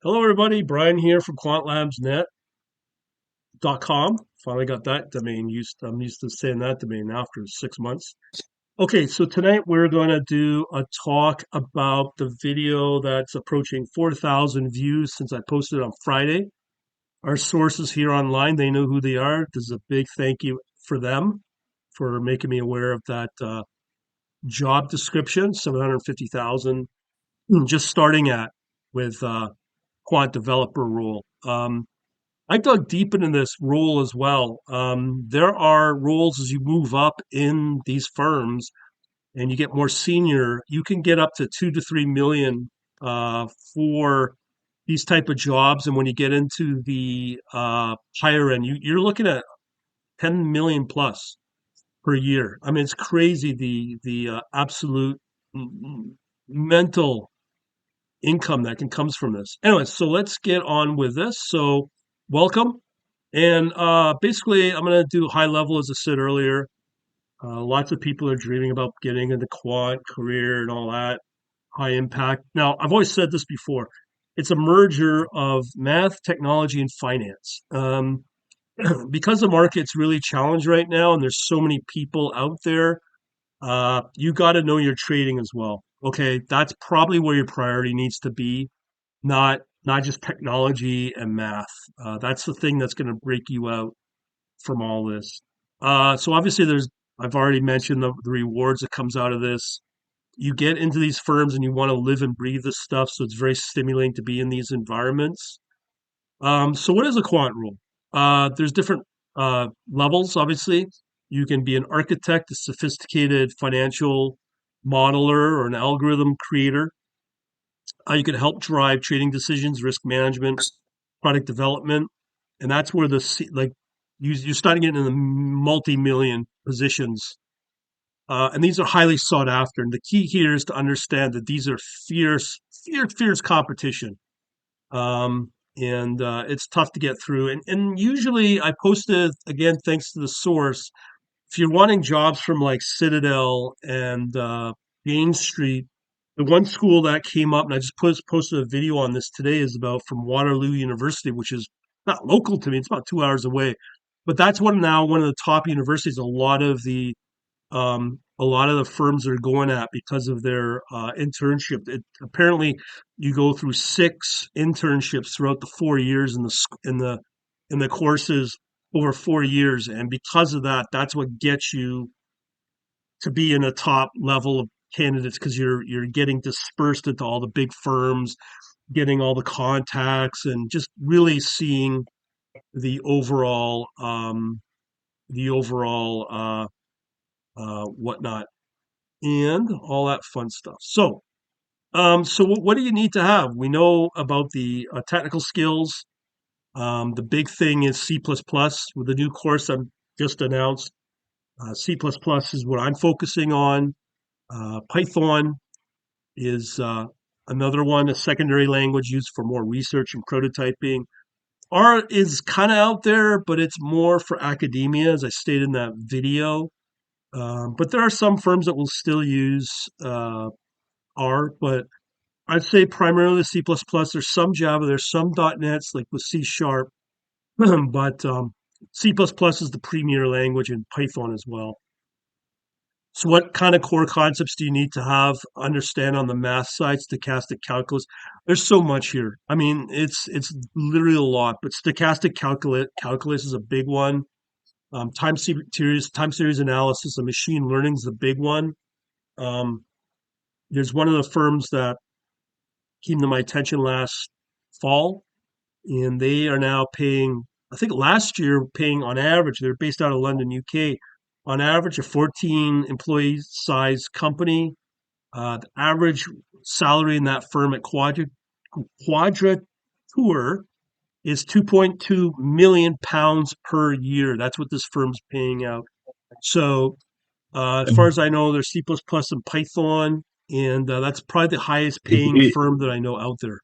Hello, everybody. Brian here from quantlabsnet.com. Finally got that domain used. I'm used to saying that domain now after 6 months. Okay, so tonight we're going to do a talk about the video that's approaching 4,000 views since I posted it on Friday. Our sources here online, they know who they are. This is a big thank you for them for making me aware of that job description, 750,000, just starting at with Quant Developer role. I dug deep into this role as well. There are roles as you move up in these firms and you get more senior, you can get up to 2 to 3 million for these type of jobs. And when you get into the higher end, you're looking at 10 million plus per year. I mean, it's crazy the absolute mental income that can comes from this. Anyway, so let's get on with this. So welcome. And basically, I'm going to do high level, as I said earlier. Lots of people are dreaming about getting into quant career and all that, high impact. Now, I've always said this before. It's a merger of math, technology, and finance. Because the market's really challenged right now, and there's so many people out there, you got to know your trading as well. Okay, that's probably where your priority needs to be, not just technology and math. That's the thing that's going to break you out from all this. So obviously, I've already mentioned the rewards that comes out of this. You get into these firms and you want to live and breathe this stuff, so it's very stimulating to be in these environments. So what is a quant role? There's different levels, obviously. You can be an architect, a sophisticated financial modeler, or an algorithm creator. You can help drive trading decisions, risk management, product development, and that's where you're starting getting in the multi-million positions, and these are highly sought after. And the key here is to understand that these are fierce competition, and it's tough to get through. And usually, I posted again thanks to the source. If you're wanting jobs from like Citadel and Main Street, the one school that came up, and I just posted a video on this today, is about from Waterloo University, which is not local to me. It's about 2 hours away, but that's one of the top universities. A lot of the firms are going at because of their internship. Apparently, you go through six internships throughout the 4 years in the courses over 4 years, and because of that, that's what gets you to be in a top level of candidates because you're getting dispersed into all the big firms, getting all the contacts, and just really seeing the overall whatnot and all that fun stuff. So what do you need to have? We know about the technical skills. The big thing is C++ plus plus with the new course I've just announced. C++ plus plus is what I'm focusing on. Python is another one, a secondary language used for more research and prototyping. R is kind of out there, but it's more for academia, as I stated in that video. But there are some firms that will still use R, but I'd say primarily C++. There's some Java, there's some .NETs like with C Sharp, but C++ is the premier language, and Python as well. So what kind of core concepts do you need to have understand on the math side, stochastic calculus? There's so much here. I mean, it's literally a lot, but stochastic calculus is a big one. Time series analysis and machine learning is a big one. Um, there's one of the firms that came to my attention last fall, and they are now paying, I think last year, paying on average, they're based out of London, UK, on average, a 14 employee size company. The average salary in that firm at Quadratour is 2.2 million pounds per year. That's what this firm's paying out. So, as far as I know, there's C++ and Python, and that's probably the highest It, paying it, firm that I know out there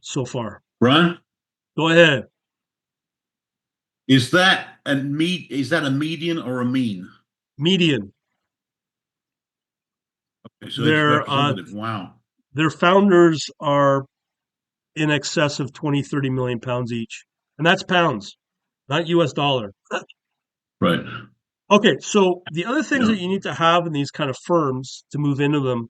so far. Brian, Go ahead. is that a median or a mean? Median. Okay, so it's Their representative. Wow. their founders are in excess of 20, 30 million pounds each. And that's pounds, not US dollar. Right. Okay, so the other things Yeah. that you need to have in these kind of firms to move into them,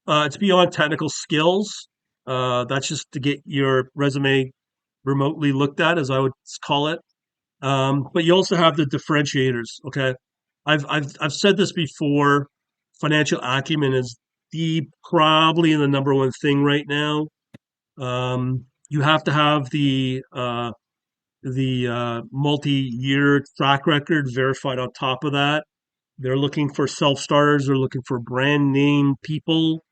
it's beyond technical skills. That's just to get your resume remotely looked at, as I would call it. But you also have the differentiators. Okay, I've said this before. Financial acumen is the probably the number one thing right now. You have to have the multi-year track record verified on top of that. They're looking for self-starters. They're looking for brand name people.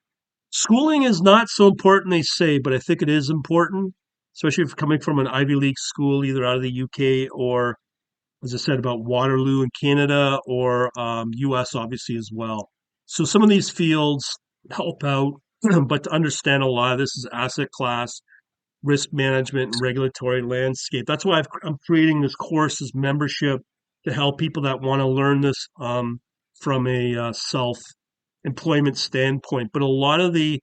Schooling is not so important, they say, but I think it is important, especially if coming from an Ivy League school, either out of the UK or, as I said, about Waterloo in Canada or US, obviously, as well. So some of these fields help out, but to understand a lot of this is asset class, risk management, and regulatory landscape. That's why I'm creating this course, this membership to help people that want to learn this from a self employment standpoint. But a lot of the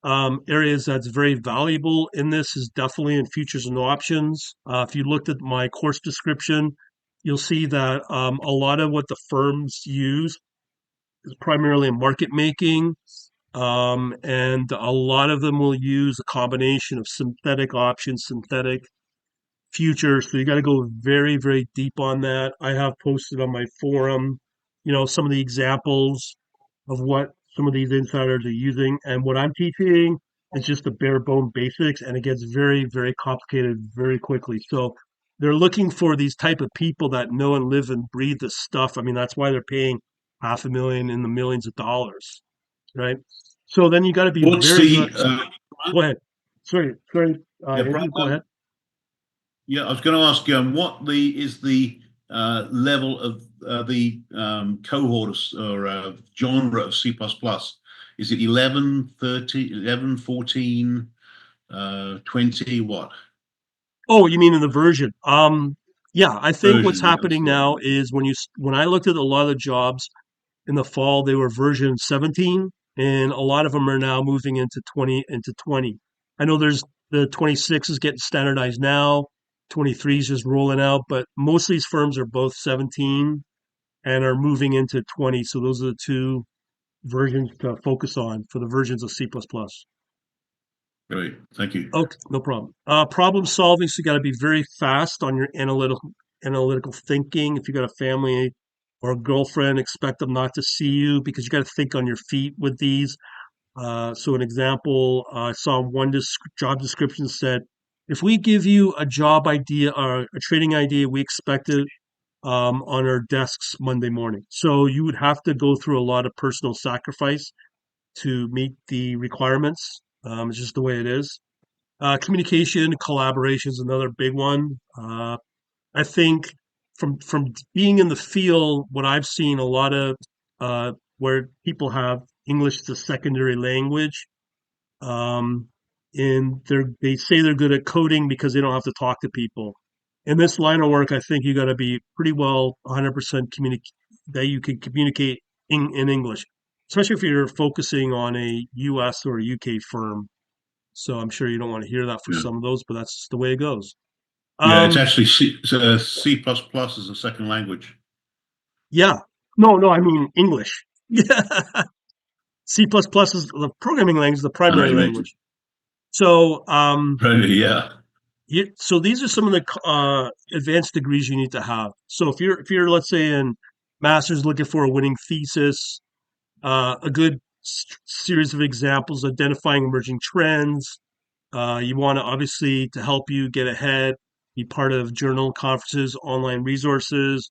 areas that's very valuable in this is definitely in futures and options. If you looked at my course description, you'll see that a lot of what the firms use is primarily in market making, and a lot of them will use a combination of synthetic options, synthetic futures. So you got to go very, very deep on that. I have posted on my forum, some of the examples of what some of these insiders are using. And what I'm teaching is just the bare bone basics, and it gets very, very complicated very quickly. So they're looking for these type of people that know and live and breathe this stuff. I mean, that's why they're paying 500,000 in the millions of dollars, right? So then you got to be What's very good. the Go ahead. Sorry, yeah, Andrew, go ahead. yeah, I was going to ask what the is the level of the cohort or genre of C++? Is it 11, 30, 11, 14, 20, what? Oh, you mean in the version? Yeah, I think what's Version, yeah, that's happening the now one. is when I looked at a lot of the jobs in the fall, they were version 17, and a lot of them are now moving into 20. I know there's the 26 is getting standardized now, 23 is just rolling out, but most of these firms are both 17 and are moving into 20. So those are the two versions to focus on for the versions of C++. Great, thank you. Okay, no problem. Problem solving, so you got to be very fast on your analytical thinking. If you got a family or a girlfriend, expect them not to see you because you got to think on your feet with these. So an example, I saw one job description said, if we give you a job idea or a trading idea, we expect it on our desks Monday morning. So you would have to go through a lot of personal sacrifice to meet the requirements. It's just the way it is. Communication, collaboration is another big one. I think from being in the field, what I've seen a lot of where people have English as a secondary language, um, and they say they're good at coding because they don't have to talk to people. In this line of work, I think you got to be pretty well 100% that you can communicate in English, especially if you're focusing on a U.S. or a UK firm. So I'm sure you don't want to hear that for Yeah, some of those, but that's just the way it goes. yeah, it's Um, actually C plus plus is a second language. yeah. No, I mean English. Yeah. C++ is the programming language, the I know what primary you mean. language. So, Really, yeah, so these are some of the advanced degrees you need to have. So if you're let's say in master's looking for a winning thesis, a good series of examples identifying emerging trends. You want to obviously to help you get ahead, be part of journal conferences, online resources,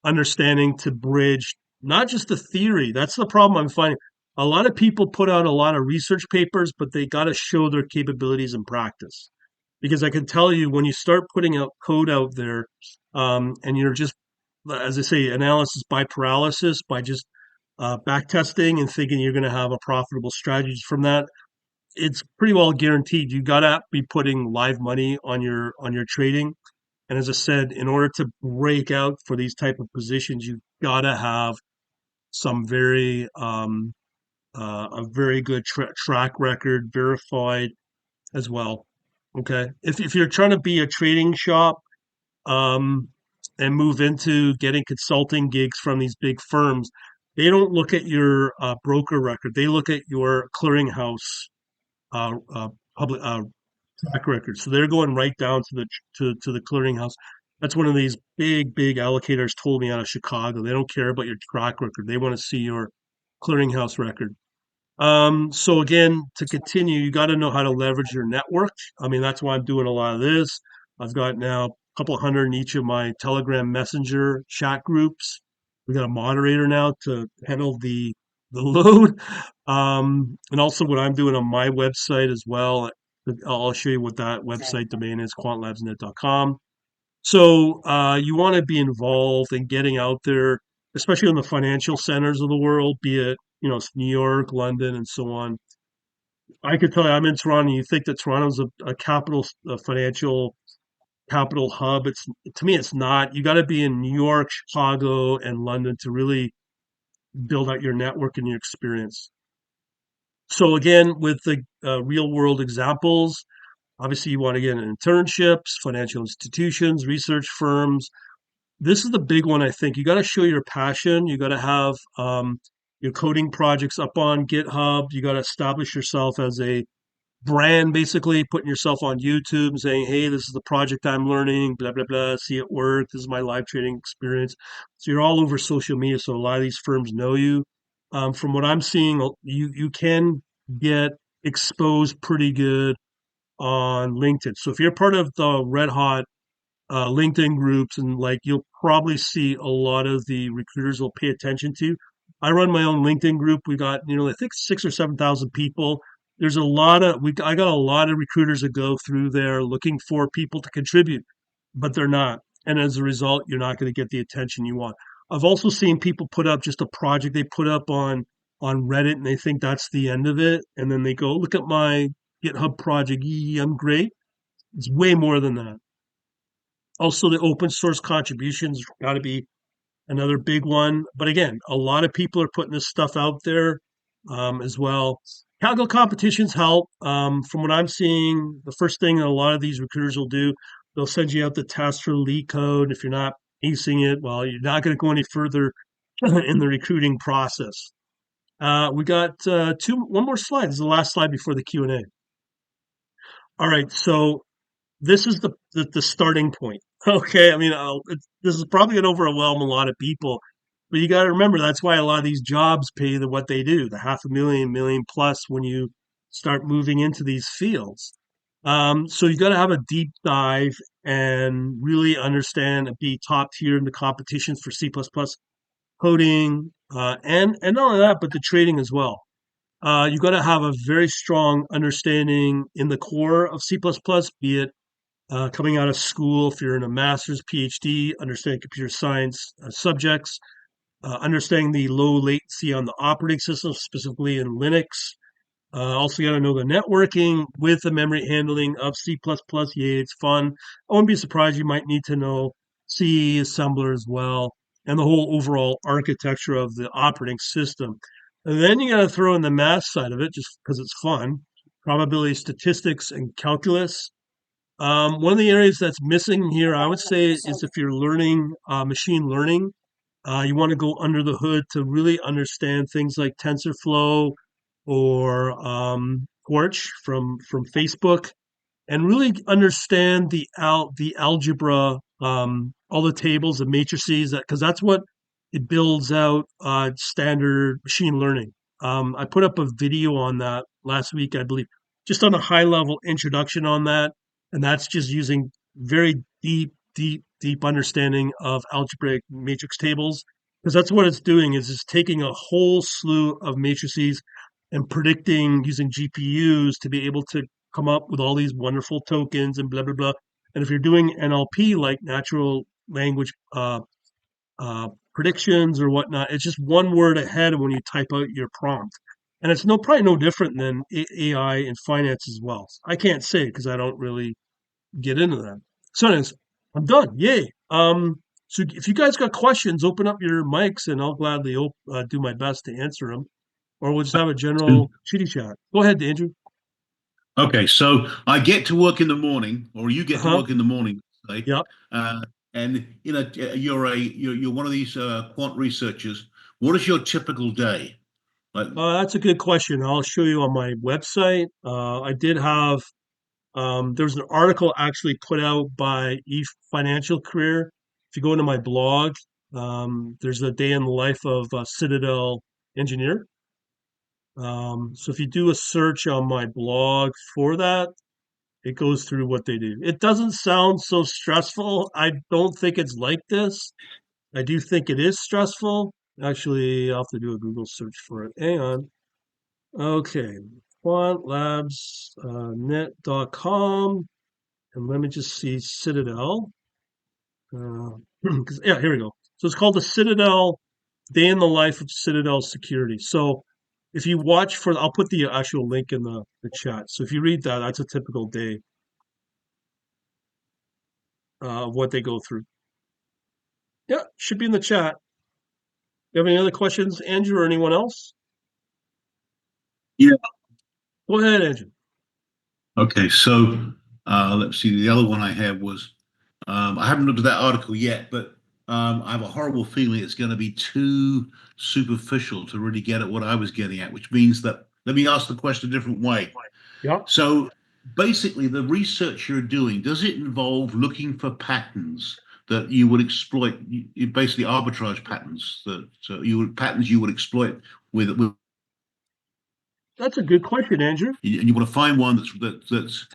understanding to bridge not just the theory. That's the problem I'm finding. A lot of people put out a lot of research papers, but they got to show their capabilities in practice. Because I can tell you, when you start putting out code out there, and you're just, as I say, analysis by paralysis, by just back testing and thinking you're going to have a profitable strategy from that, it's pretty well guaranteed. You got to be putting live money on your trading. And as I said, in order to break out for these type of positions, you gotta have some a very good track record verified as well. Okay. If you're trying to be a trading shop, um, and move into getting consulting gigs from these big firms, they don't look at your broker record. They look at your clearinghouse public track record. So they're going right down to to the clearinghouse. That's one of these big allocators told me out of Chicago. They don't care about your track record. They want to see your clearinghouse record. So again, to continue, you got to know how to leverage your network. I mean, that's why I'm doing a lot of this. I've got now a couple hundred in each of my Telegram Messenger chat groups. We got a moderator now to handle the load. And also what I'm doing on my website as well. I'll show you what that website domain is, quantlabsnet.com. So you want to be involved in getting out there, especially in the financial centers of the world, be it New York, London, and so on. I could tell you, I'm in Toronto. You think that Toronto's a capital, a financial capital hub? It's to me, it's not. You got to be in New York, Chicago, and London to really build out your network and your experience. So again, with the real world examples, obviously you want to get internships, financial institutions, research firms. This is the big one, I think. You got to show your passion. You got to have your coding projects up on GitHub. You got to establish yourself as a brand, basically putting yourself on YouTube and saying, "Hey, this is the project I'm learning, blah blah blah. See it work. This is my live trading experience." So you're all over social media. So a lot of these firms know you. From what I'm seeing, you can get exposed pretty good on LinkedIn. So if you're part of the red hot LinkedIn groups, and like you'll probably see a lot of the recruiters will pay attention to. I run my own LinkedIn group. We got, I think 6 or 7 thousand people. There's a lot of I got a lot of recruiters that go through there looking for people to contribute, but they're not. And as a result, you're not going to get the attention you want. I've also seen people put up just a project they put up on Reddit and they think that's the end of it. And then they go, look at my GitHub project. Yee, I'm great. It's way more than that. Also, the open source contributions got to be another big one. But again, a lot of people are putting this stuff out there as well. Calgo competitions help. From what I'm seeing, the first thing that a lot of these recruiters will do, they'll send you out the test for lead code. If you're not acing it, well, you're not going to go any further in the recruiting process. We got one more slide. This is the last slide before the Q&A. All right, so this is the starting point. Okay, I mean, this is probably going to overwhelm a lot of people, but you got to remember that's why a lot of these jobs pay what they do, the half a million, million plus when you start moving into these fields. So you got to have a deep dive and really understand and be top tier in the competitions for C++ coding, and not only that, but the trading as well. You got to have a very strong understanding in the core of C++, be it coming out of school, if you're in a master's, PhD, understanding computer science subjects, understanding the low latency on the operating system, specifically in Linux. Also, got to know the networking with the memory handling of C++. Yay, it's fun. I wouldn't be surprised you might need to know C assembler as well, and the whole overall architecture of the operating system. And then you got to throw in the math side of it, just because it's fun. Probability statistics and calculus. One of the areas that's missing here, I would say, is if you're learning machine learning, you want to go under the hood to really understand things like TensorFlow or Torch from Facebook, and really understand the algebra, all the tables and matrices, because that's what it builds out standard machine learning. I put up a video on that last week, I believe, just on a high level introduction on that, and that's just using very deep understanding of algebraic matrix tables, because that's what it's doing is it's taking a whole slew of matrices and predicting using GPUs to be able to come up with all these wonderful tokens and blah blah blah. And if you're doing NLP, like natural language predictions or whatnot, it's just one word ahead when you type out your prompt. And it's probably no different than AI in finance as well. I can't say because I don't really get into that. So anyways, I'm done. Yay. So if you guys got questions, open up your mics and I'll gladly do my best to answer them. Or we'll just have a general chitty chat. Go ahead, Andrew. Okay, so I get to work in the morning, or you get to Uh-huh. work in the morning, say, Yep. uh, and you're one of these quant researchers. What is your typical day? Like, That's a good question. I'll show you on my website. I did have there's an article actually put out by Financial Career. If you go into my blog, there's a day in the life of a Citadel engineer. So if you do a search on my blog for that, it goes through what they do. It doesn't sound so stressful. I don't think it's like this. I do think it is stressful. Actually, I'll have to do a Google search for it. Hang on. Okay. Quantlabsnet.com. And let me just see Citadel. 'Cause here we go. So it's called the Citadel Day in the Life of Citadel Security. So if you watch for, I'll put the actual link in the chat. So if you read that, that's a typical day of what they go through. Yeah, should be in the chat. You have any other questions, Andrew, or anyone else? yeah. Go ahead, Andrew. Okay, so let's see. The other one I had was I haven't looked at that article yet, but I have a horrible feeling it's going to be too superficial to really get at what I was getting at, which means that let me ask the question a different way. Yeah, So basically, the research you're doing, does it involve looking for patterns that you would exploit, basically arbitrage patterns that patterns you would exploit with, that's a good question, Andrew. and you want to find one that's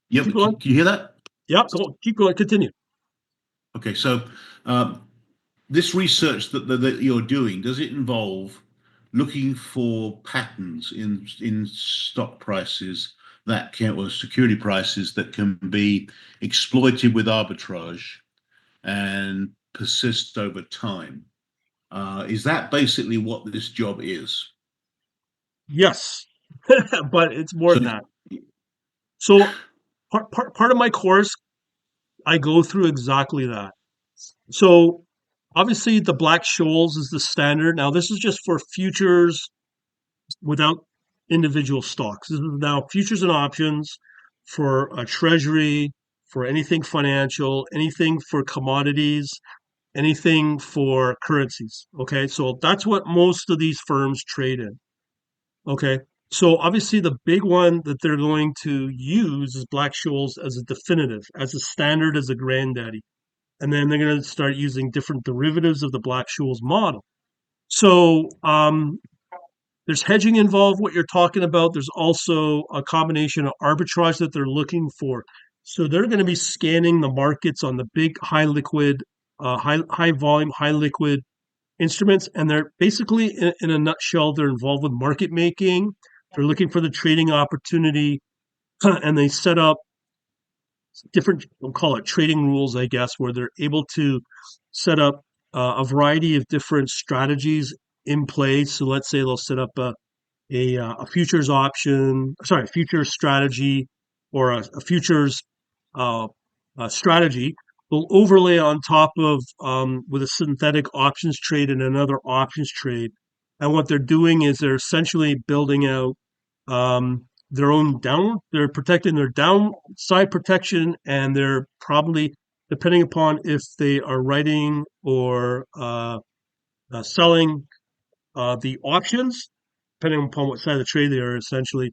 yeah, Keep but can going. you hear that? Yeah, go, keep going. Continue. Okay, so this research that you're doing, does it involve looking for patterns in stock prices that can, or security prices that can be exploited with arbitrage and persist over time? Is that basically what this job is? Yes, but it's more So, than that. So part of my course, I go through exactly that. So obviously the Black Scholes is the standard. Now this is just for futures without individual stocks. This is now futures and options for a treasury, for anything financial, anything for commodities, anything for currencies. Okay, so that's what most of these firms trade in. Okay, so obviously the big one that they're going to use is Black Scholes as a definitive, as a standard, as a granddaddy. And then they're going to start using different derivatives of the Black-Scholes model. So there's hedging involved, what you're talking about. There's also a combination of arbitrage that they're looking for. So they're going to be scanning the markets on the big, high liquid, high volume, high liquid instruments, and they're basically, in a nutshell, they're involved with market making. They're looking for the trading opportunity, and they set up different, we'll call it trading rules, I guess, where they're able to set up a variety of different strategies in place. So let's say they'll set up a futures option, sorry, futures strategy, or a futures uh, strategy. They'll overlay on top of with a synthetic options trade and another options trade. And what they're doing is they're essentially building out their own down. They're protecting their downside protection, and they're probably, depending upon if they are writing or selling the options, depending upon what side of the trade they are, essentially,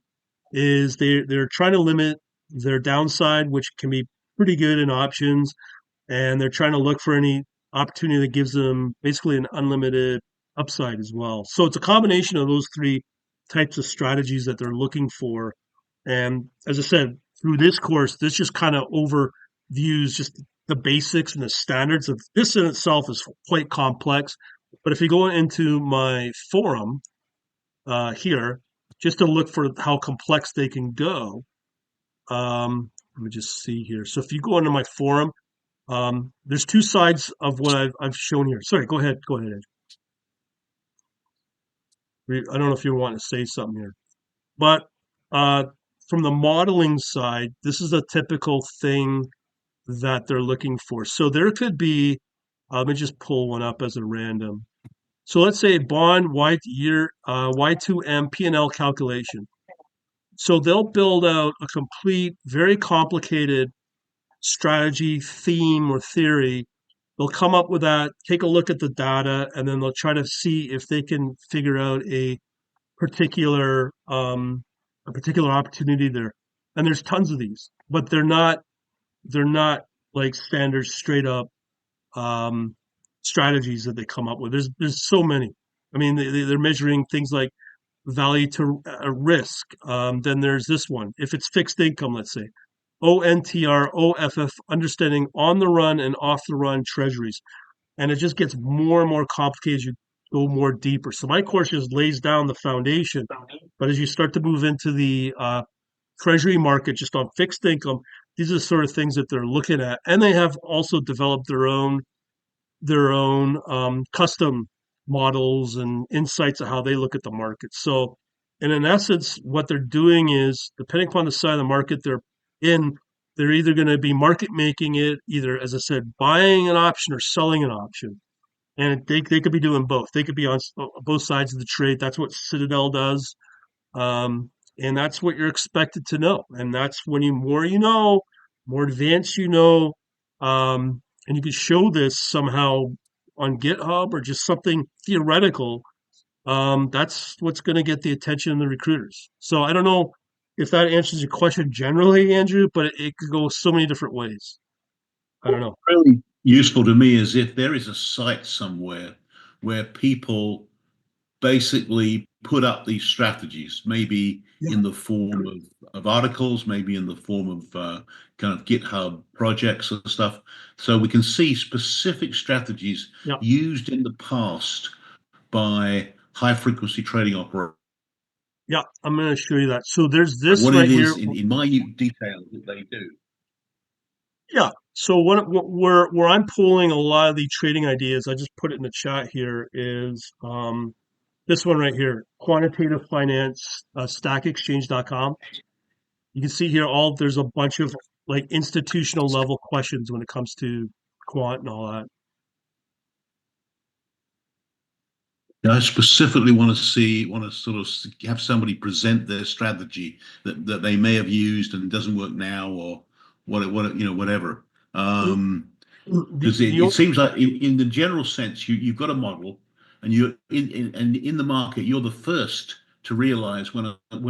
is they're trying to limit their downside, which can be pretty good in options, and they're trying to look for any opportunity that gives them basically an unlimited upside as well. So it's a combination of those three types of strategies that they're looking for. And as I said, through this course, this just kind of overviews just the basics and the standards of this in itself is quite complex. But if you go into my forum here, just to look for how complex they can go, let me just see here. So if you go into my forum, there's two sides of what I've shown here. Sorry, go ahead. Go ahead, Ed. I don't know if you want to say something here, but uh, from the modeling side, this is a typical thing that they're looking for. So there could be, let me just pull one up as a random. So let's say bond Y year Y2M P&L calculation. So they'll build out a complete, very complicated strategy, theme, or theory. They'll come up with that, take a look at the data, and then they'll try to see if they can figure out particular um, a particular opportunity there. And there's tons of these, but they're not like standard straight up um, strategies that they come up with. There's so many. I mean, they're measuring things like value to risk. Then there's this one. If it's fixed income, let's say, ONTR, OFF, understanding on the run and off the run treasuries. And it just gets more and more complicated as you go more deeper. So my course just lays down the foundation. But as you start to move into the treasury market just on fixed income, these are the sort of things that they're looking at. And they have also developed their own custom models and insights of how they look at the market. So, and in essence, what they're doing is, depending upon the side of the market they're in, they're either going to be market making it, either, as I said, buying an option or selling an option. And they could be doing both. They could be on both sides of the trade. That's what Citadel does. Um, and that's what you're expected to know. And that's when you more you know, more advanced you know, and you can show this somehow on GitHub or just something theoretical. That's what's going to get the attention of the recruiters. So I don't know if that answers your question generally, Andrew, but it could go so many different ways. I don't know. Really useful to me is if there is a site somewhere where people basically put up these strategies, maybe Yeah, in the form of articles, maybe in the form of kind of GitHub projects and stuff. So we can see specific strategies yeah, used in the past by high frequency trading operators, yeah. I'm going to show you that. So there's this what right it here. is in minute detail that they do. Yeah. So where I'm pulling a lot of the trading ideas, I just put it in the chat here, is this one right here, quantitative finance, stackexchange.com. You can see here there's a bunch of like institutional level questions when it comes to quant and all that. I specifically want to sort of have somebody present their strategy that they may have used and doesn't work now, or whatever. Um, The, because the, it seems like in the general sense, you've got a model, and you're in the market, you're the first to realize when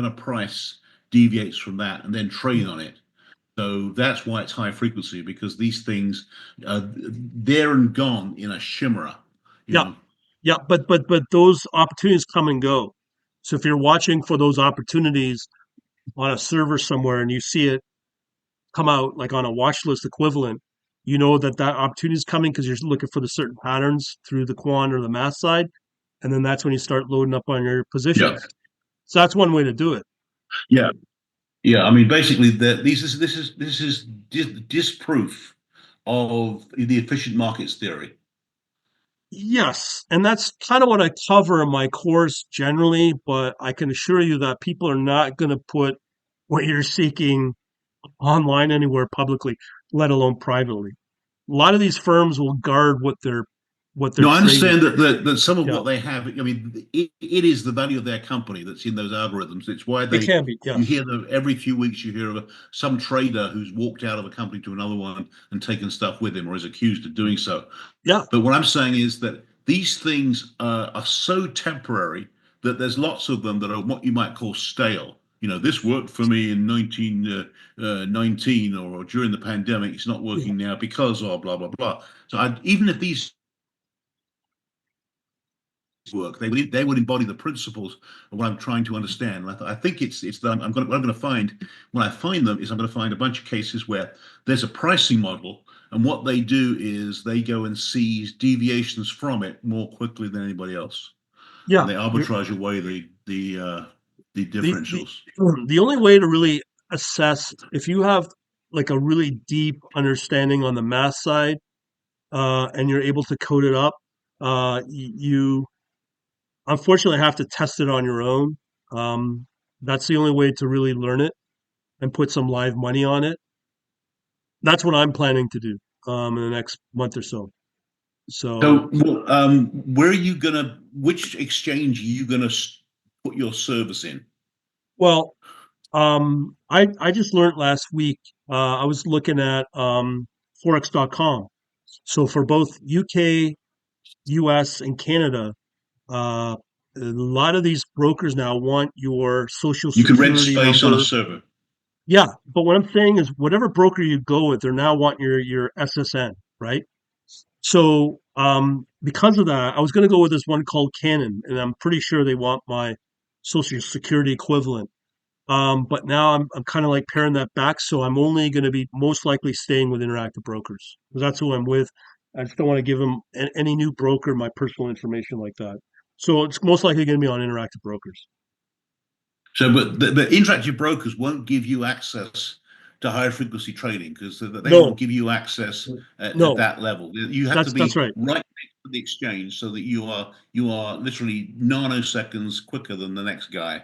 a price deviates from that, and then trade on it. So that's why it's high frequency, because these things are there and gone in a shimmer, you yeah, know. yeah, but those opportunities come and go. So if you're watching for those opportunities on a server somewhere and you see it come out like on a watch list equivalent, you know that that opportunity is coming because you're looking for the certain patterns through the quant or the math side, and then that's when you start loading up on your Yeah, positions. So that's one way to do it. yeah. Yeah, I mean, basically, this is disproof of the efficient markets theory. Yes, and that's kind of what I cover in my course generally, but I can assure you that people are not going to put what you're seeking online anywhere publicly, let alone privately. A lot of these firms will guard what they're No, I trading. understand that some of Yeah, what they have. I mean, it is the value of their company that's in those algorithms. It's why it they can be. you Yes. hear them every few weeks. You hear of some trader who's walked out of a company to another one and taken stuff with him, or is accused of doing so. Yeah. But what I'm saying is that these things are so temporary that there's lots of them that are what you might call stale. This worked for me in 1919 or during the pandemic. It's not Yeah. working now because of blah, blah, blah. So even if these work, they would embody the principles of what I'm trying to understand. And I think it's that what I'm going to find when I find them is I'm going to find a bunch of cases where there's a pricing model, and what they do is they go and seize deviations from it more quickly than anybody else, and Yeah. they arbitrage away the The differentials. the only way to really assess if you have like a really deep understanding on the math side, and you're able to code it up, you unfortunately have to test it on your own. That's the only way to really learn it and put some live money on it. That's what I'm planning to do in the next month or so. So, So, where are you gonna? Which exchange are you gonna put your service in? well, I just learned last week. I was looking at forex.com. So for both UK, US, and Canada, a lot of these brokers now want your social You can rent security space on a number. server. Yeah, but what I'm saying is, whatever broker you go with, they're now wanting your SSN, right? So because of that, I was going to go with this one called Canon, and I'm pretty sure they want my social security equivalent. But now I'm kind of like paring that back, so I'm only going to be most likely staying with Interactive Brokers because that's who I'm with. I just don't want to give them any new broker my personal information like that. So it's most likely going to be on Interactive Brokers. So, but the interactive brokers won't give you access to higher frequency trading because they won't No, give you access at no, that level. You have to that's be right. right next to the exchange so that you are literally nanoseconds quicker than the next guy,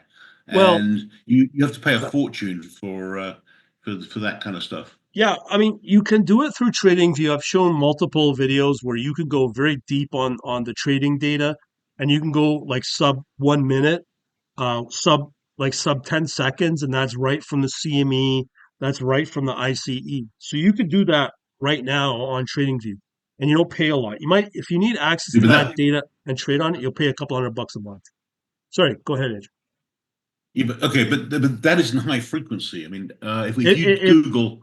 Well, and you have to pay a fortune for that kind of stuff. yeah, I mean, you can do it through TradingView. I've shown multiple videos where you can go very deep on the trading data, and you can go like sub 1 minute, sub 10 seconds, and that's right from the CME, that's right from the ICE. So you could do that right now on TradingView, and you don't pay a lot. You might, if you need access Yeah, to but that that data and trade on it, you'll pay a couple $100 a month. Sorry, go ahead, Andrew. Yeah, but that isn't high frequency. I mean, if It, you it, Google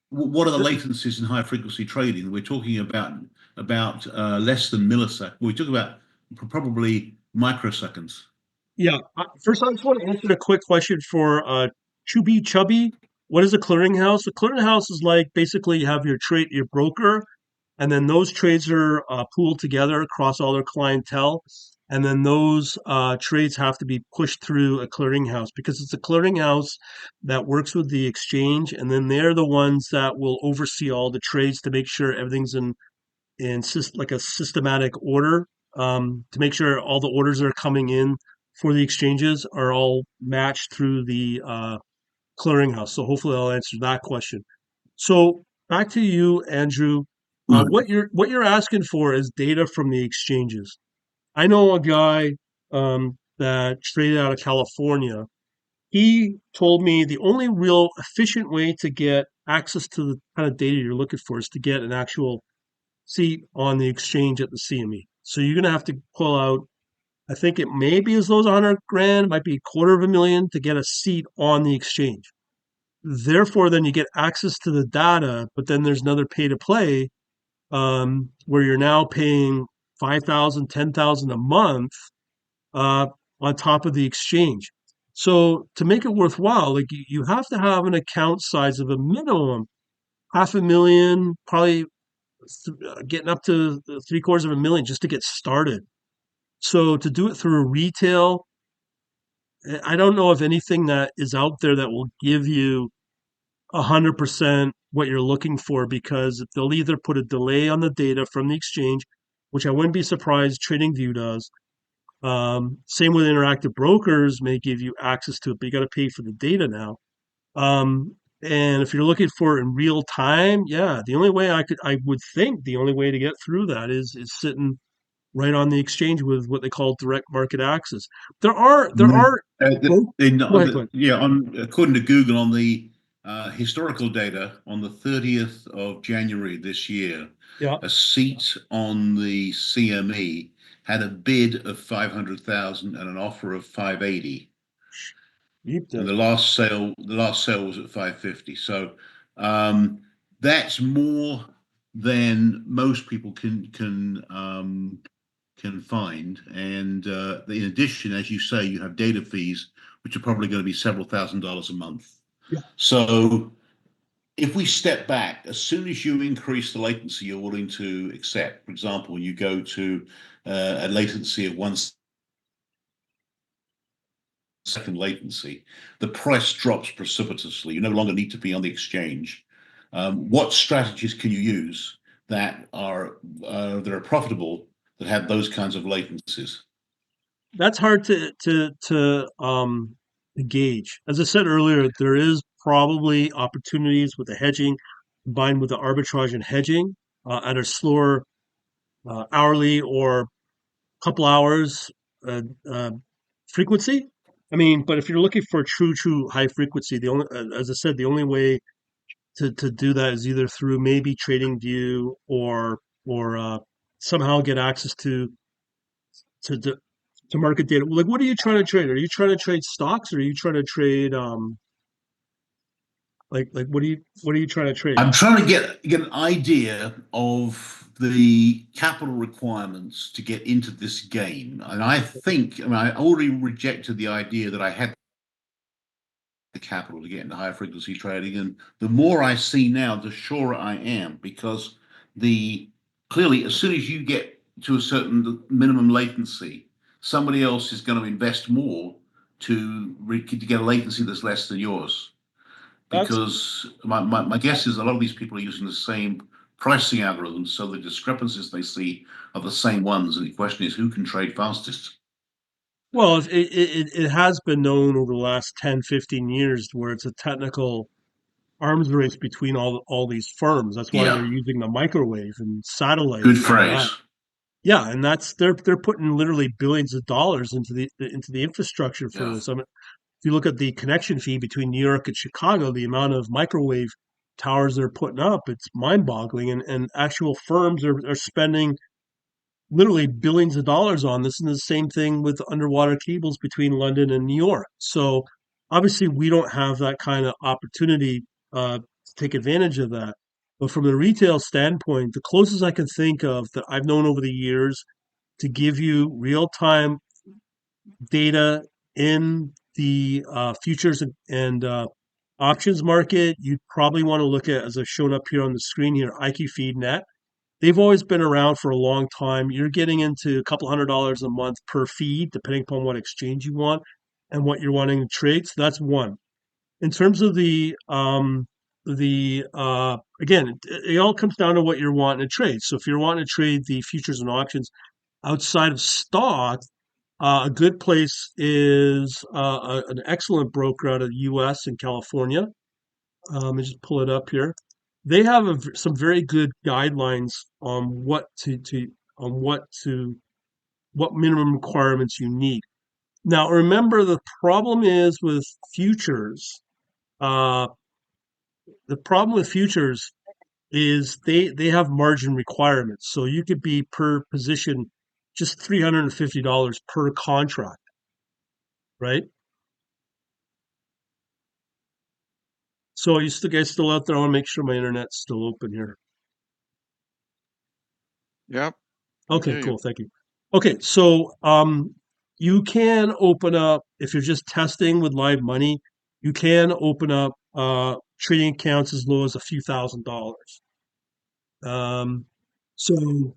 what are the it latencies in high frequency trading, we're talking about less than milliseconds. We talk about probably microseconds. Yeah. First, I just want to answer a quick question for Chubby Chubby. What is a clearinghouse? A clearinghouse is like basically you have your broker, and then those trades are pooled together across all their clientele, and then those trades have to be pushed through a clearinghouse because it's a clearinghouse that works with the exchange, and then they're the ones that will oversee all the trades to make sure everything's in like a systematic order, to make sure all the orders that are coming in for the exchanges are all matched through the clearinghouse. So hopefully I'll answer that question. So back to you, Andrew. What you're asking for is data from the exchanges. I know a guy that traded out of California. He told me the only real efficient way to get access to the kind of data you're looking for is to get an actual seat on the exchange at the CME. So you're going to have to pull out, I think it may be as low as 100 grand, might be a quarter of a million to get a seat on the exchange. Therefore, then you get access to the data, but then there's another pay to play, where you're now paying 5,000, 10,000 a month uh, on top of the exchange. So to make it worthwhile, like you have to have an account size of a minimum 500,000, probably getting up to three-quarters of a million just to get started. So to do it through retail, I don't know of anything that is out there that will give you 100% what you're looking for because they'll either put a delay on the data from the exchange, which I wouldn't be surprised TradingView does. Same with interactive brokers may give you access to it, but you got to pay for the data now. And if you're looking for it in real time, yeah, the only way I would think the only way to get through that is sitting right on the exchange with what they call direct market access. There are go ahead, go ahead. Yeah, according to Google, on the historical data on the 30th of January this year, Yeah, a seat on the CME had a bid of 500,000 and an offer of 580. deep And there. the last sale was at 550. So um, that's more than most people can find. And in addition, as you say, you have data fees, which are probably going to be several $1,000s a month. Yeah, So if we step back, as soon as you increase the latency you're willing to accept, for example, you go to a latency of 1 second latency, the price drops precipitously. You no longer need to be on the exchange. What strategies can you use that are profitable that have those kinds of latencies? that's hard to gauge. As I said earlier, there is probably opportunities with the hedging combined with the arbitrage and hedging at a slower hourly or couple hours uh, uh, frequency. I mean, but if you're looking for true high frequency, the only, as I said, the only way to do that is either through maybe TradingView or somehow get access to to to market data. Like, what are you trying to trade? Are you trying to trade stocks, or are you trying to trade like what are you trying to trade? I'm trying to get an idea of the capital requirements to get into this game. And I mean, I already rejected the idea that I had the capital to get into high frequency trading. And the more I see now, the surer I am, because the clearly, as soon as you get to a certain minimum latency, somebody else is going to invest more to get a latency that's less than yours. That's Because my guess is a lot of these people are using the same pricing algorithms, so the discrepancies they see are the same ones. And the question is, who can trade fastest? well, it has been known over the last 10, 15 years where it's a technical arms race between all these firms. That's why they're Yeah, using the microwave and satellite good and all that. phrase. Yeah, and that's they're putting literally billions of dollars into the infrastructure for Yeah. this. I mean, if you look at the connection fee between New York and Chicago, the amount of microwave towers they're putting up, it's mind-boggling. And actual firms are spending literally billions of dollars on this. And the same thing with underwater cables between London and New York. So obviously, we don't have that kind of opportunity to take advantage of that. But from the retail standpoint, the closest I can think of that I've known over the years to give you real time data in the futures and options market, you'd probably want to look at, as I've shown up here on the screen here, IQ FeedNet. They've always been around for a long time. You're getting into a couple $100 a month per feed, depending upon what exchange you want and what you're wanting to trade. So that's one. In terms of the again, it all comes down to what you're wanting to trade. So if you're wanting to trade the futures and options outside of stock, a good place is an excellent broker out of the U.S. and California. Let me just pull it up here. They have some very good guidelines on on what minimum requirements you need. Now, remember the problem is with futures. Uh, the problem with futures is they have margin requirements. So you could be per position just $350 per contract, right? So are you still guys still out there? I want to make sure my internet's still open here. Yep, we Okay, hear you. cool. Thank you. Okay, so you can open up if you're just testing with live money, you can open up trading accounts as low as a few $1,000s. Um, so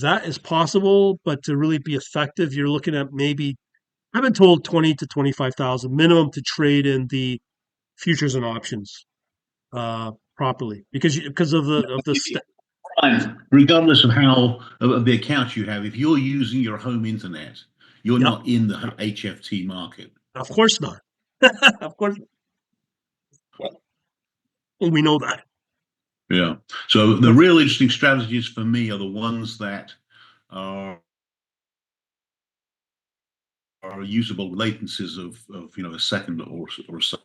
that is possible, but to really be effective, you're looking at maybe I've been told 20 to 25,000 minimum to trade in the futures and options properly because of Regardless of how of the account you have, if you're using your home internet, you're yeah, not in the HFT market. of course not. Of course, we know that. Yeah. So the real interesting strategies for me are the ones that are are usable latencies of a second or so.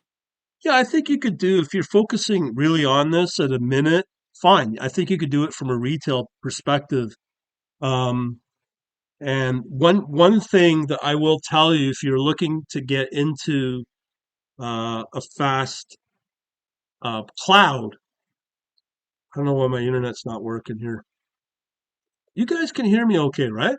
Yeah, I think you could do if you're focusing really on this at a minute, fine. I think you could do it from a retail perspective. Um, and one thing that I will tell you, if you're looking to get into a fast cloud, I don't know why my internet's not working here. You guys can hear me okay, right?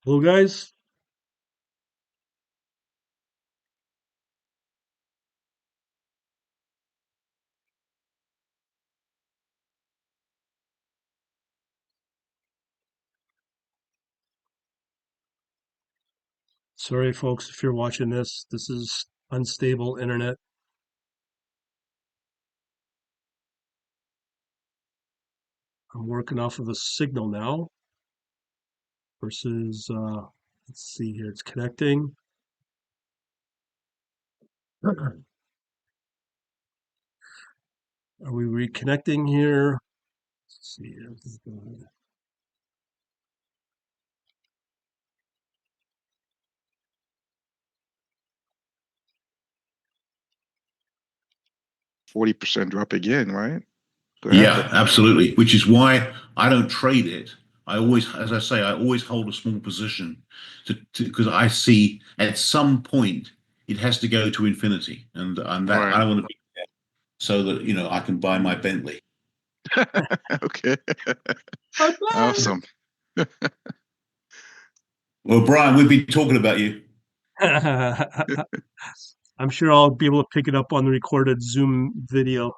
Hello, guys. Sorry, folks, if you're watching this. This is unstable internet. I'm working off of a signal now versus, let's see here. It's connecting. Are we reconnecting here? Let's see. Here. 40% drop again, right? What Yeah, happened? absolutely. Which is why I don't trade it. I always, as I say, I always hold a small position because I see at some point it has to go to infinity, and that I Right. don't want to be there so that I can buy my Bentley. Okay. I'm Awesome. Well, Brian, we've been talking about you. back. I'm sure I'll be able to pick it up on the recorded Zoom video.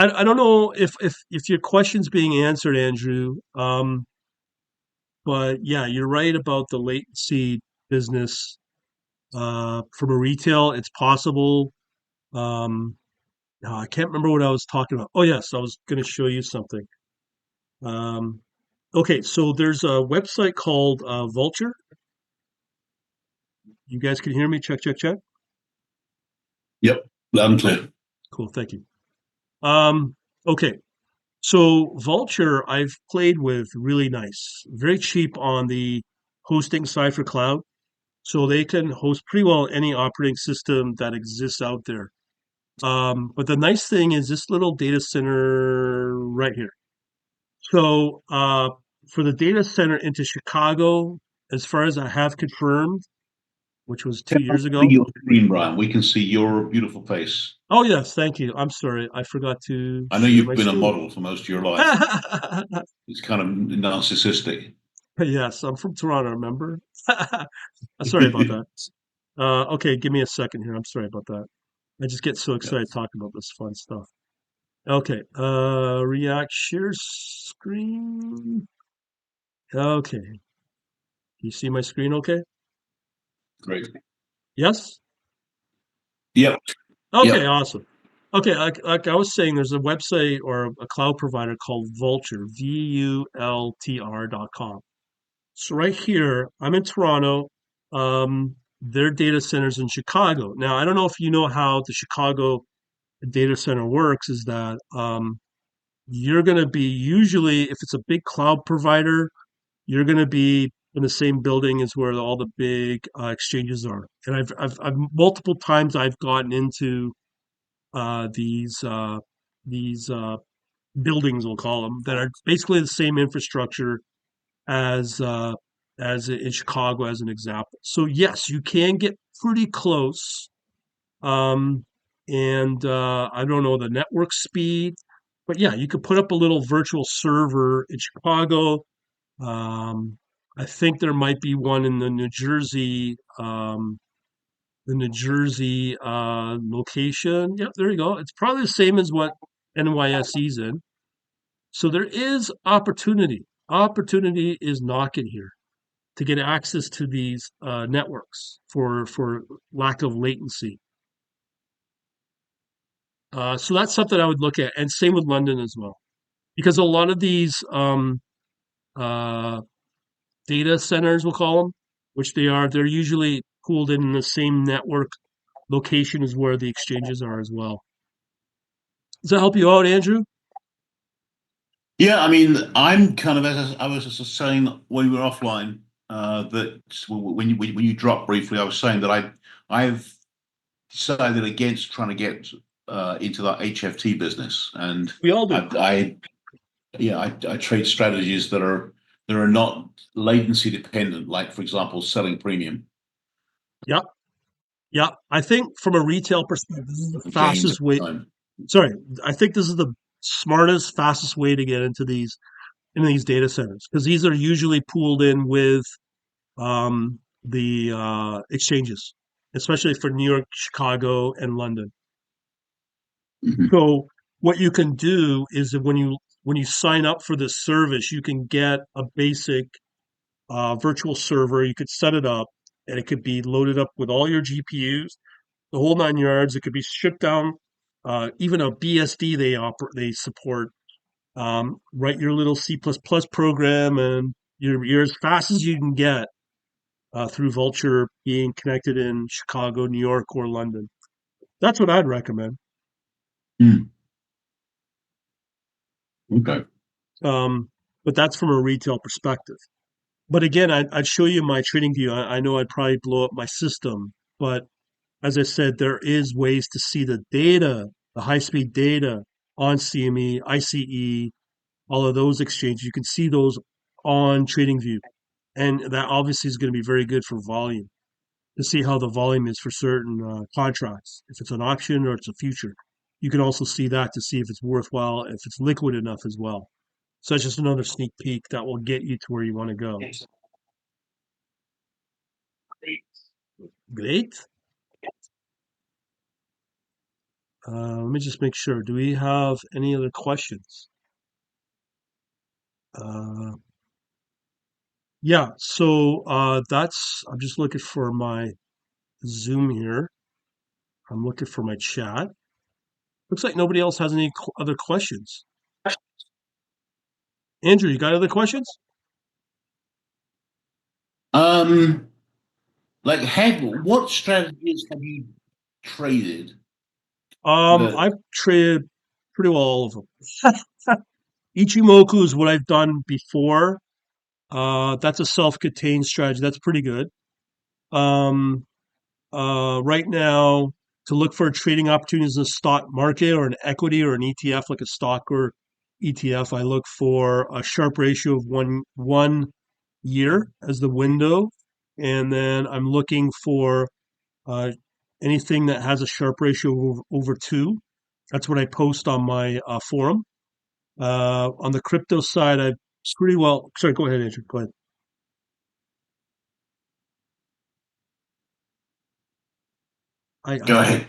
I don't know if your question's being answered, Andrew. But yeah, you're right about the latency business. From a retail, it's possible. Um, I can't remember what I was talking about. Oh yes, I was going to show you something. Um, okay, so there's a website called Vulture. You guys can hear me? Check, check, check. Yep, loud and clear. Cool, thank you. Um, okay, so Vulture, I've played with really nice, very cheap on the hosting side for cloud. So they can host pretty well any operating system that exists out there. But the nice thing is this little data center right here. So for the data center into Chicago, as far as I have confirmed, which was Tell 2 years us to see ago. your screen, Brian. We can see your beautiful face. Oh yes, thank you. I'm sorry, I forgot to I know share you've my been a screen. model for most of your life. It's kind of narcissistic. Yes, I'm from Toronto, remember? Sorry about that. Okay, give me a second here. I'm sorry about that. I just get so Yep. excited talking about this fun stuff. Okay, React share screen. Okay, you see my screen okay? Great. Yes? Yep. Okay, Yep. awesome. Okay, like I was saying, there's a website or a cloud provider called Vulture, vultr.com. So right here, I'm in Toronto. Their data center's in Chicago. Now, I don't know if you know how the Chicago data center works, is that you're going to be usually, if it's a big cloud provider, you're going to be in the same building as where all the big exchanges are. And I've multiple times I've gotten into uh, these uh, these buildings, we'll call them, that are basically the same infrastructure as in Chicago, as an example. So yes, you can get pretty close. Um, and I don't know the network speed, but yeah, you could put up a little virtual server in Chicago. um, I think there might be one in the New Jersey location. Yep, there you go. It's probably the same as what NYSE's in. So there is opportunity. Opportunity is knocking here to get access to these networks for lack of latency. So that's something I would look at, and same with London as well, because a lot of these uh, data centers, we'll call them, which they are, they're usually pooled in the same network location as where the exchanges are as well. Does that help you out, Andrew? Yeah, I mean, I'm kind of as I was just saying when we were offline, that when you dropped briefly, I was saying that I've decided against trying to get into that HFT business, and We all do. I yeah, I trade strategies that are not latency dependent, like for example, selling premium Yeah, yeah. I think from a retail perspective, this is the gains fastest way. over time. Sorry, I think this is the smartest, fastest way to get into these in these data centers because these are usually pooled in with the exchanges, especially for New York, Chicago, and London. Mhm. So what you can do is that when you sign up for this service, you can get a basic virtual server. You could set it up, and it could be loaded up with all your GPUs, the whole 9 yards. It could be stripped down, even a BSD they support. Write your little C++ program, and you're as fast as you can get through Vultr being connected in Chicago, New York, or London. That's what I'd recommend. Mm. Okay. Um, but that's from a retail perspective. But again, I'd show you my trading view. I know I'd probably blow up my system, but as I said, there is ways to see the data, the high speed data on CME, ICE, all of those exchanges. You can see those on TradingView, and that obviously is going to be very good for volume to see how the volume is for certain contracts. If it's an option or it's a future, you can also see that to see if it's worthwhile, if it's liquid enough as well. So that's just another sneak peek that will get you to where you want to go. Great. Let me just make sure. Do we have any other questions? Uh, yeah, so I'm just looking for my Zoom here. I'm looking for my chat. Looks like nobody else has any other questions. Andrew, you got other questions? Um, like, what strategies have you traded that I've traded pretty well all of them. Ichimoku is what I've done before. That's a self-contained strategy. That's pretty good. Um, right now, to look for trading opportunities in the stock market or an equity or an ETF, like a stock or ETF, I look for a sharp ratio of one year as the window, and then I'm looking for uh, anything that has a sharp ratio of over two. That's what I post on my forum. On the crypto side, I pretty well. Sorry, go ahead, Andrew. Go ahead. I go can't. ahead?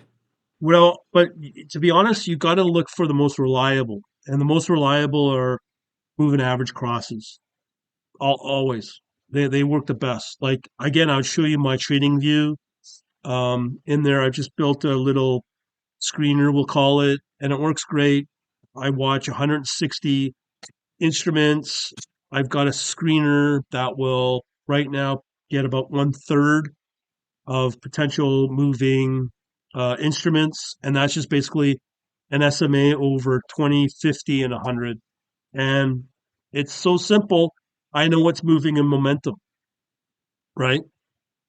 Well, but to be honest, you got to look for the most reliable, and the most reliable are moving average crosses. Always, they work the best. Like again, I'll show you my trading view. In there, I just built a little screener, we'll call it, and it works great. I watch 160 instruments. I've got a screener that will right now get about one third of potential moving instruments, and that's just basically an SMA over 20, 50, and 100. And it's so simple. I know what's moving in momentum, right?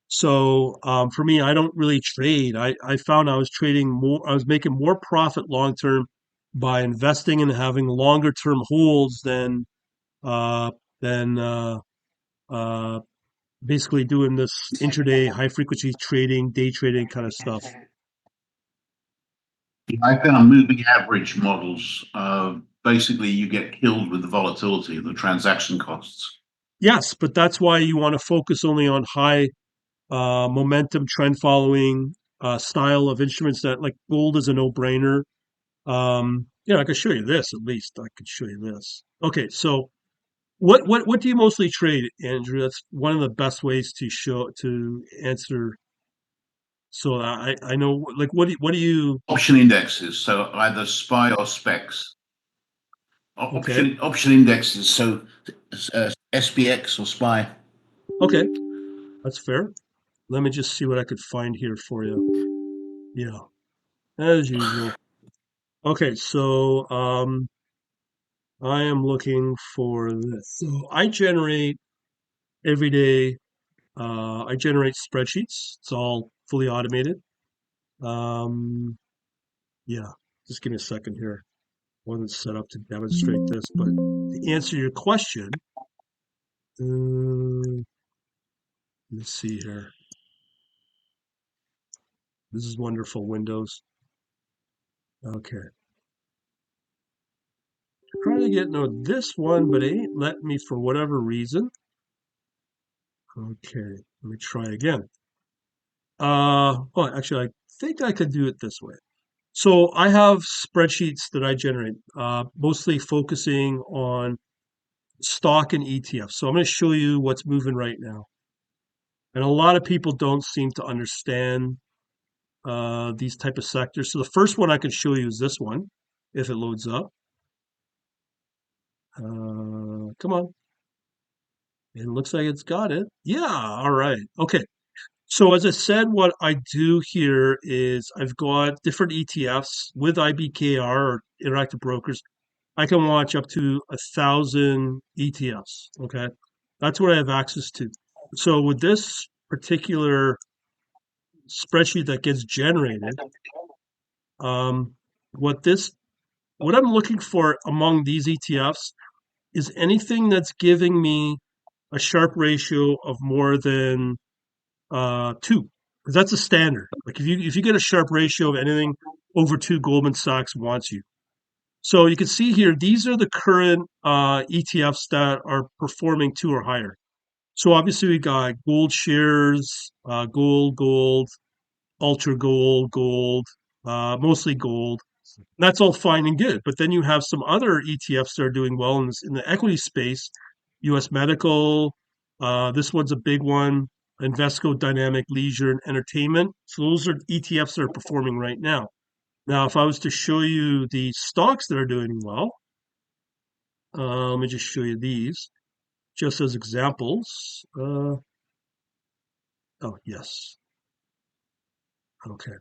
So for me, I don't really trade. I found I was trading more, I was making more profit long term by investing and having longer term holds uh, than uh, basically doing this intraday high frequency trading, day trading kind of stuff. I found moving average models. Basically, you get killed with the volatility and the transaction costs. Yes, but that's why you want to focus only on high momentum trend following style of instruments that like gold is a no brainer. I could show you this at least. I could show you this. Okay, so what do you mostly trade, Andrew? That's one of the best ways to answer. So I know like what do you Option indexes, so either SPY or SPEX. okay Option indexes, so SPX or SPY. okay that's fair. Let me just see what I could find here for you. Yeah, as usual. Okay, so I am looking for this. So I generate every day. I generate spreadsheets. It's all fully automated. Um, yeah, just give me a second here. Wasn't set up to demonstrate this, but to answer your question, let's see here. This is wonderful Windows. Okay. trying to get into this one, but it ain't letting me for whatever reason. Okay, let me try again. Oh, actually, I think I could do it this way. So I have spreadsheets that I generate, mostly focusing on stock and ETF. So I'm going to show you what's moving right now. And a lot of people don't seem to understand these type of sectors. So the first one I can show you is this one, if it loads up. Come on. It looks like it's got it. Yeah, all right. Okay. So as I said, what I do here is I've got different ETFs with IBKR or Interactive Brokers. I can watch up to 1,000 ETFs. Okay. That's what I have access to. So with this particular spreadsheet that gets generated, um, what this what I'm looking for among these ETFs is anything that's giving me a Sharpe ratio of more than two, because that's a standard. Like if you get a Sharpe ratio of anything over two, Goldman Sachs wants you. So you can see here, these are the current ETFs that are performing two or higher. So obviously we got gold shares, gold, ultra gold, mostly gold. That's all fine and good. But then you have some other ETFs that are doing well in the equity space. U.S. Medical, this one's a big one. Invesco, Dynamic Leisure, and Entertainment. So those are ETFs that are performing right now. Now, if I was to show you the stocks that are doing well, let me just show you these just as examples. Oh, yes. Okay.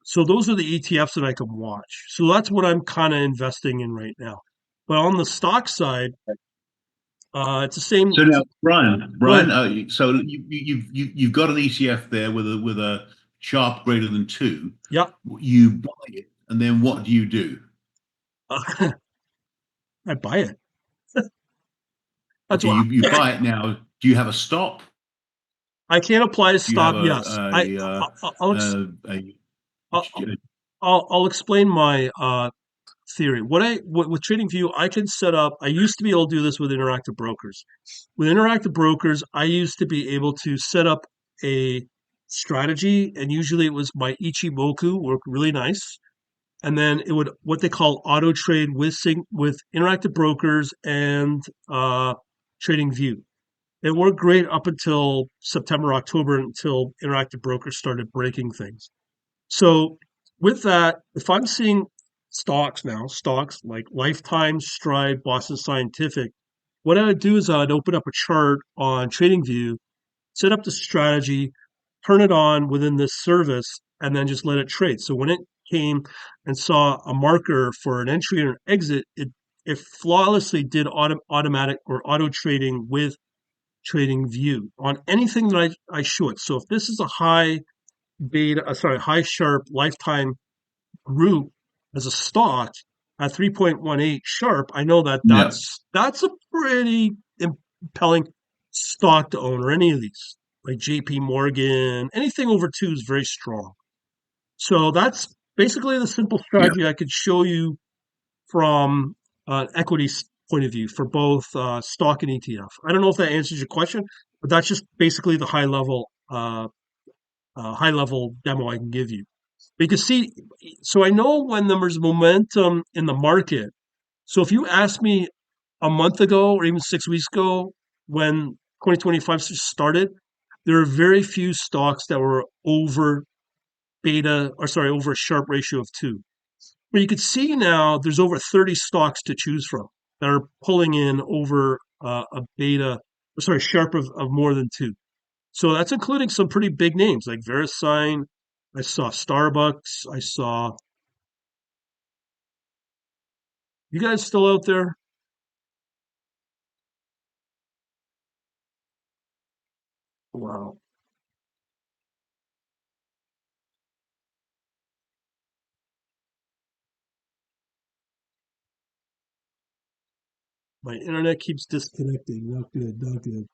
So those are the ETFs that I can watch. So that's what I'm kind of investing in right now. But on the stock side, it's the same. So now, Brian, Go ahead. so you've got an ETF there with a sharp greater than two. Yeah. You buy it, and then what do you do? I buy it. That's Okay, why you buy it now. Do you have a stop? I can't apply a Do you have stop. Yes. a I'll, I'll explain my theory. What with TradingView, I can set up. I used to be able to do this with Interactive Brokers. With Interactive Brokers, I used to be able to set up a strategy, and usually it was my Ichimoku worked really nice. And then it would what they call auto trade with Interactive Brokers and TradingView. It worked great up until September, October, until Interactive Brokers started breaking things. So with that, if I'm seeing stocks like Lifetime, Stride, Boston Scientific, what I would do is I'd open up a chart on TradingView, set up the strategy, turn it on within this service, and then just let it trade. So when it came and saw a marker for an entry or an exit, it flawlessly did automatic or auto trading with TradingView on anything that I show it. So if this is a high Sharpe lifetime group as a stock at 3.18 Sharpe, I know that yeah, that's a pretty compelling stock to own, or any of these, like JP Morgan, anything over two is very strong. So that's basically the simple yeah. strategy I could show you from an equity point of view for both stock and ETF. I don't know if that answers your question, but that's just basically the high level demo I can give you. Because see, so I know when there's momentum in the market. So if you asked me a month ago or even 6 weeks ago when 2025 started, there are very few stocks that were over a Sharpe ratio of two. But you can see now there's over 30 stocks to choose from that are pulling in over Sharpe of more than two. So that's including some pretty big names like VeriSign. I saw Starbucks. I saw you guys still out there? Wow. My internet keeps disconnecting. Not good, not good.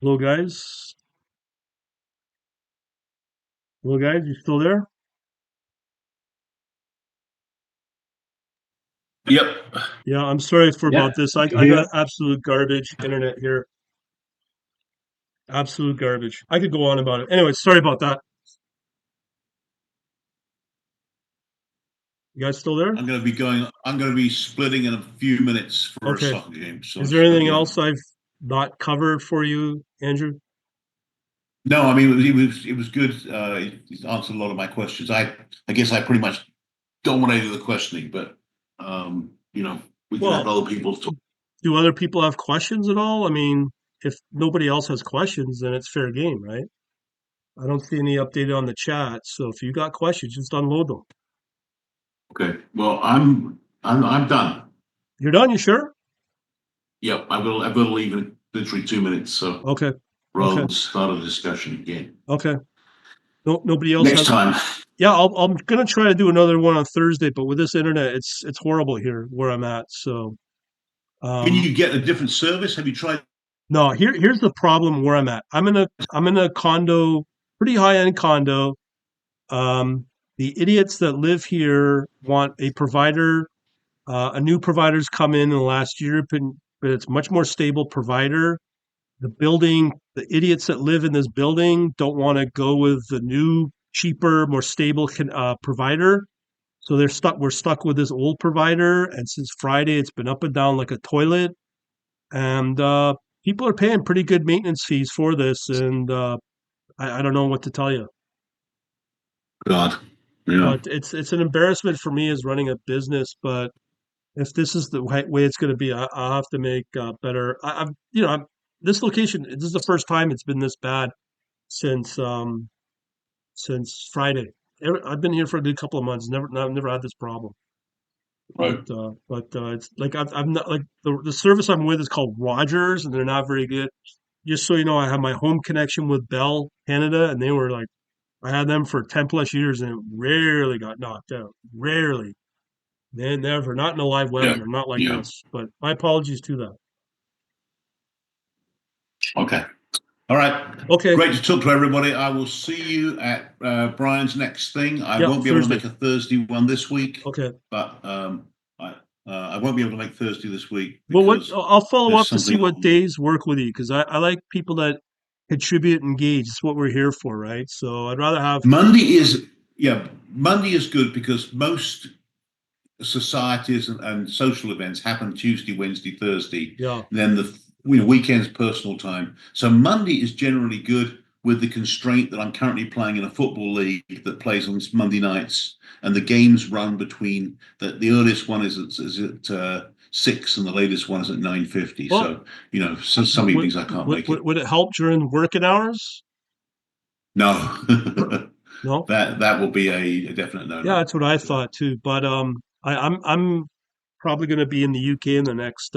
Hello, guys. Hello, guys. You still there? Yep. Yeah, I'm sorry for Yeah. about this. I Here. got absolute garbage internet here. Absolute garbage. I could go on about it. Anyway, sorry about that. You guys still there? I'm going to be splitting in a few minutes for a Okay. soccer game. Is So, there anything yeah. else I've not covered for you, Andrew? No, I mean, it was good. It answered a lot of my questions. I guess I pretty much dominated the questioning, but, we can have Well, other people talk. do other people have questions at all? I mean, if nobody else has questions, then it's fair game, right? I don't see any update on the chat. So if you got questions, just unload them. Okay. Well, I'm done. You're done? You sure? Yep. I've got to leave in literally 2 minutes. So Okay. rather Okay. than start a discussion again Okay. No, nobody else next has. time. Yeah, I'm gonna try to do another one on Thursday, but with this internet, it's horrible here where I'm at. So, Can um, you get a different service? Have you tried? no, here's the problem where I'm at. I'm in a condo, pretty high end condo. Um, the idiots that live here want a provider. A new provider's come in the last year, but it's much more stable provider. The idiots that live in this building don't want to go with the new, cheaper, more stable provider. So we're stuck with this old provider, and since Friday, it's been up and down like a toilet. And people are paying pretty good maintenance fees for this, and I don't know what to tell you. God. Yeah. But it's an embarrassment for me as running a business. But if this is the way it's going to be, I'll have to make better. This location. This is the first time it's been this bad since Friday. I've been here for a good couple of months. I've never had this problem. Right. But it's like I'm not like the service I'm with is called Rogers, and they're not very good. Just so you know, I have my home connection with Bell Canada, and they were like, I had them for 10 plus years, and it rarely got knocked out. Rarely. They never, not in a live Yeah. webinar, not like Yeah. this. But my apologies to that. Okay. All right. Okay. Great to talk to everybody. I will see you at Brian's next thing. I Yeah, won't be able to Thursday. make a Thursday one this week, Okay. but I won't be able to make Thursday this week Well, because I'll follow there's up to see something what on. days work with you because I like people that contribute, and engage. It's what we're here for, right? So I'd rather have, Monday is yeah, Monday is good because most societies and social events happen Tuesday, Wednesday, Thursday. yeah. And then the weekend's personal time. So Monday is generally good with the constraint that I'm currently playing in a football league that plays on Monday nights, and the games run between the earliest one is at 6, and the latest one is at 9:50. Well, So so some would, evenings I can't make it. would it help during working hours? No, No. that will be a definite no Yeah, no. that's what I Yeah. thought too. But I'm probably going to be in the UK in the next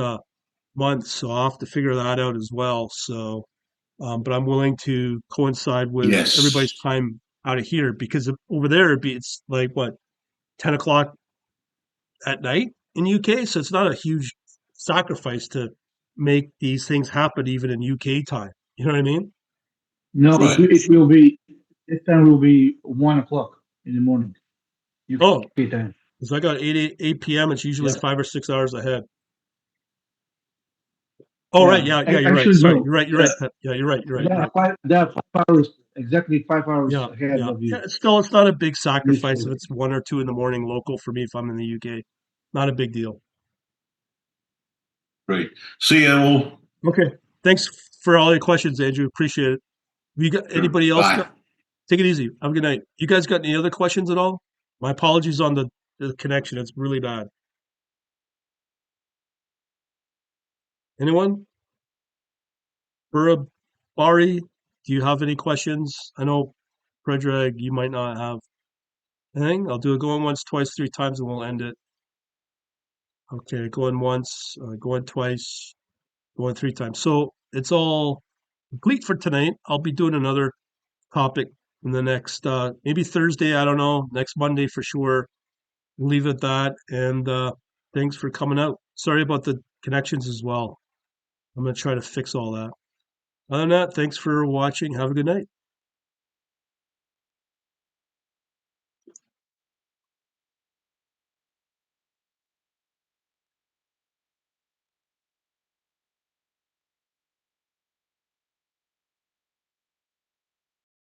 month, so I'll have to figure that out as well. So, but I'm willing to coincide with everybody's Yes. time out of here because over there it's like what 10 o'clock at night in UK, so it's not a huge sacrifice to make these things happen even in UK time. You know what I mean? No, Right. it will be, this time will be 1 o'clock in the morning, Oh, UK time. because I got 8 p.m. It's usually Yeah. 5 or 6 hours ahead. Oh, right. Yeah. Yeah. Yeah. You're right. Actually, Sorry. no. You're right. You're right. Pep. Yeah. You're right. You're right. You're right. There are 5 hours, exactly 5 hours Yeah. ahead Yeah. of Yeah. you. It's not a big sacrifice if Usually. it's 1 or 2 in the morning local for me if I'm in the UK. Not a big deal. Great. See you all. Okay. Thanks for all your questions, Andrew. Appreciate it. You got Sure. anybody else Bye. got? Take it easy. Have a good night. You guys got any other questions at all? My apologies on the connection. It's really bad. Anyone? Burra Bari, do you have any questions? I know Predrag, you might not have anything. I'll do it going once, twice, 3 times, and we'll end it. Okay, going once, going twice, going 3 times. So it's all complete for tonight. I'll be doing another topic in the next maybe Thursday, I don't know, next Monday for sure. Leave it at that. And thanks for coming out. Sorry about the connections as well. I'm gonna try to fix all that. Other than that, thanks for watching. Have a good night.